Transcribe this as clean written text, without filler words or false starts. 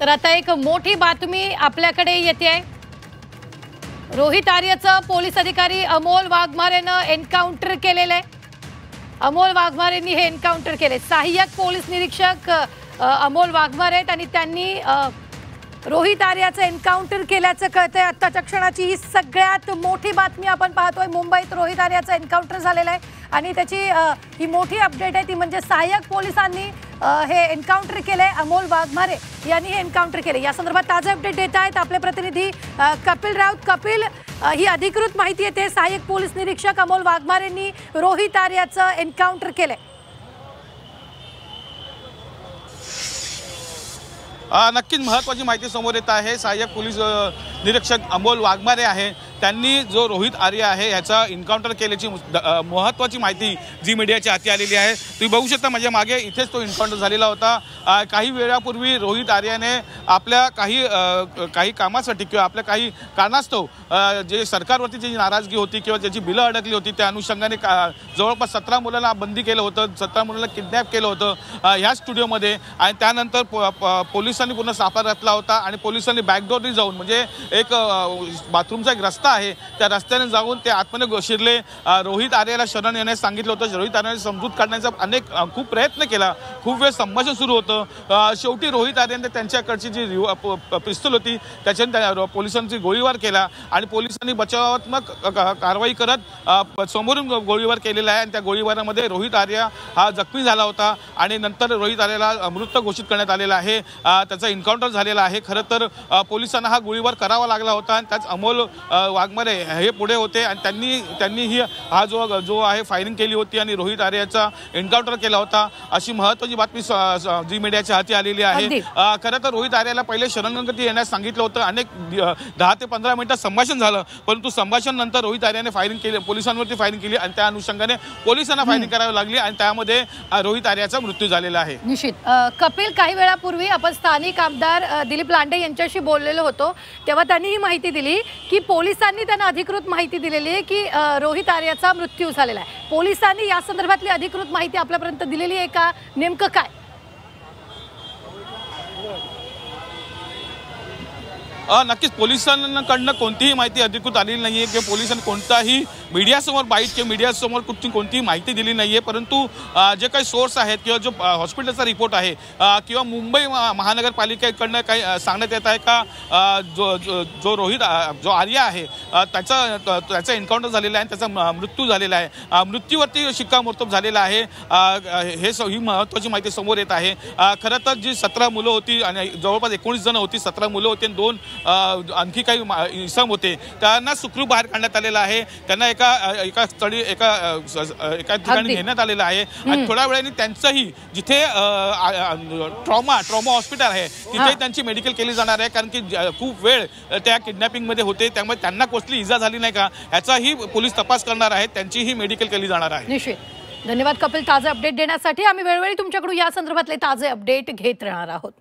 तर आता एक मोठी बातमी आपल्याकडे येते। रोहित आर्यचं पोलीस अधिकारी अमोल वाघमारेनं एन्काउंटर केलेलं आहे। अमोल वाघमारेंनी हे एन्काउंटर केले। सहाय्यक पोलीस निरीक्षक अमोल वाघमारे आहेत आणि त्यांनी रोहित आर्याचं एन्काउंटर केल्याचं कळतंय। आत्ताच्या क्षणाची ही सगळ्यात मोठी बातमी आपण पाहतोय। मुंबईत रोहित आर्याचं एन्काउंटर झालेलं आहे आणि त्याची ही मोठी अपडेट आहे ती म्हणजे सहाय्यक पोलिसांनी हे एन्काउंटर केले। अमोल वाघमारे यांनी हे एन्काउंटर केले। या संदर्भात ताजे अपडेट देत आहेत आपले प्रतिनिधी कपिल राऊत। कपिल, ही अधिकृत माहिती येते सहाय्यक पोलीस निरीक्षक अमोल वाघमारेंनी रोहित आर्याचं एन्काउंटर केले। नक्कीच महत्त्वाची माहिती समोर येत आहे। सहाय्यक पोलीस निरीक्षक अमोल वाघमारे आहे त्यांनी जो रोहित आर्य आहे याचा एन्काउंटर केल्याची महत्त्वाची माहिती जी मीडियाच्या हाती आलेली आहे। तुम्ही बघू शकता माझ्या मागे इथेच तो एन्काउंटर झालेला होता। काही वेळापूर्वी रोहित आर्याने आपल्या काही कामासाठी किंवा आपल्या काही कारणास्तव जे सरकारवरती जी नाराजगी होती किंवा ज्याची बिलं अडकली होती त्या अनुषंगाने जवळपास 17 मुलांना बंदी केलं होतं, 17 मुलांना किडनॅप केलं होतं ह्या स्टुडिओमध्ये। आणि त्यानंतर पोलिसांनी पूर्ण सापळा रचला होता आणि पोलिसांनी बॅकडोरनी जाऊन म्हणजे एक बाथरूमचा एक रस्ता आहे त्या रस्त्याने जाऊन ते आतमध्ये शिरले। रोहित आर्याला शरण येण्यास सांगितलं होतं। रोहित आर्याने समजूत काढण्याचा खूप प्रयत्न केला, खूप वेळ संभाषण सुरू होतं। शेवटी रोहित आर्याने त्यांच्याकडची जी पिस्तूल होती त्याच्याने पोलिसांची गोळीबार केला आणि पोलिसांनी बचावात्मक कारवाई करत समोरून गोळीबार केलेला आहे आणि त्या गोळीबारामध्ये रोहित आर्या हा जखमी झाला होता आणि नंतर रोहित आर्याला मृत घोषित करण्यात आलेला आहे। त्याचा एन्काउंटर झालेला आहे। खरं तर पोलिसांना हा गोळीबार करावा लागला होता आणि त्याच अमोल वाघमारे हे पुढे होते आणि त्यांनी ही हा जो आहे फायरिंग केली होती आणि रोहित आर्याचा एन्काउंटर केला होता अशी महत्त्वाची बातमी जी मीडियाच्या हाती आलेली आहे। खरं तर रोहित आर्याला पहिले शरणगती येण्यास सांगितलं होतं। अनेक 10 ते 15 मिनिटं संभाषण झालं, परंतु संभाषण नंतर रोहित आर्याने फायरिंग केली, पोलिसांवरती फायरिंग केली आणि त्या अनुषंगाने पोलिसांना फायरिंग करावी लागली आणि त्यामध्ये रोहित आर्याचा मृत्यू झालेला आहे। निश्चित कपिल, काही वेळापूर्वी आपण स्थानिक आमदार दिलीप लांडे यांच्याशी बोललेलो होतो तेव्हा त्यांनी ही माहिती दिली की पोलिसांनी त्यांना अधिकृत माहिती दिलेली आहे की रोहित आर्याचा मृत्यू झालेला आहे। पोलिसांनी या संदर्भातली अधिकृत माहिती आपल्यापर्यंत दिलेली आहे का? नेमकं काय? नक्कीच पोलिसांकडनं कोणतीही माहिती अधिकृत आलेली नाही आहे किंवा पोलिसांनी कोणताही मीडियासमोर बाईट किंवा मीडियासमोर कोणतीही माहिती दिली नाही आहे। परंतु जे काही सोर्स आहेत किंवा जो हॉस्पिटलचा रिपोर्ट आहे किंवा मुंबई महानगरपालिकेकडनं काही सांगण्यात येत आहे का जो रोहित जो आर्य आहे त्याचा एन्काउंटर झालेला आहे, त्याचा मृत्यू झालेला आहे, मृत्यूवरती शिक्कामोर्तब झालेला आहे। ही महत्त्वाची माहिती समोर येत आहे। खरं तर जी 17 मुलं होती आणि जवळपास 19 जण होती, 17 मुलं होती आणि 2 आणखी काही इसम होते त्यांना सुखरूप बाहेर काढण्यात आलेलं आहे। त्यांना एका ठिकाणी घेण्यात आलेलं आहे आणि थोड्या वेळाने त्यांचंही जिथे ट्रॉमा हॉस्पिटल आहे तिथे त्यांची मेडिकल केली जाणार आहे, कारण की खूप वेळ त्या किडनॅपिंग मध्ये होते त्यामुळे त्यांना कसली इजा झाली नाही का याचाही पोलीस तपास करणार आहेत, त्यांचीही मेडिकल केली जाणार आहे। निश्चित धन्यवाद कपिल ताजे अपडेट देण्यासाठी। आम्ही वेळोवेळी तुमच्याकडून या संदर्भातले ताजे अपडेट घेत राहणार आहोत।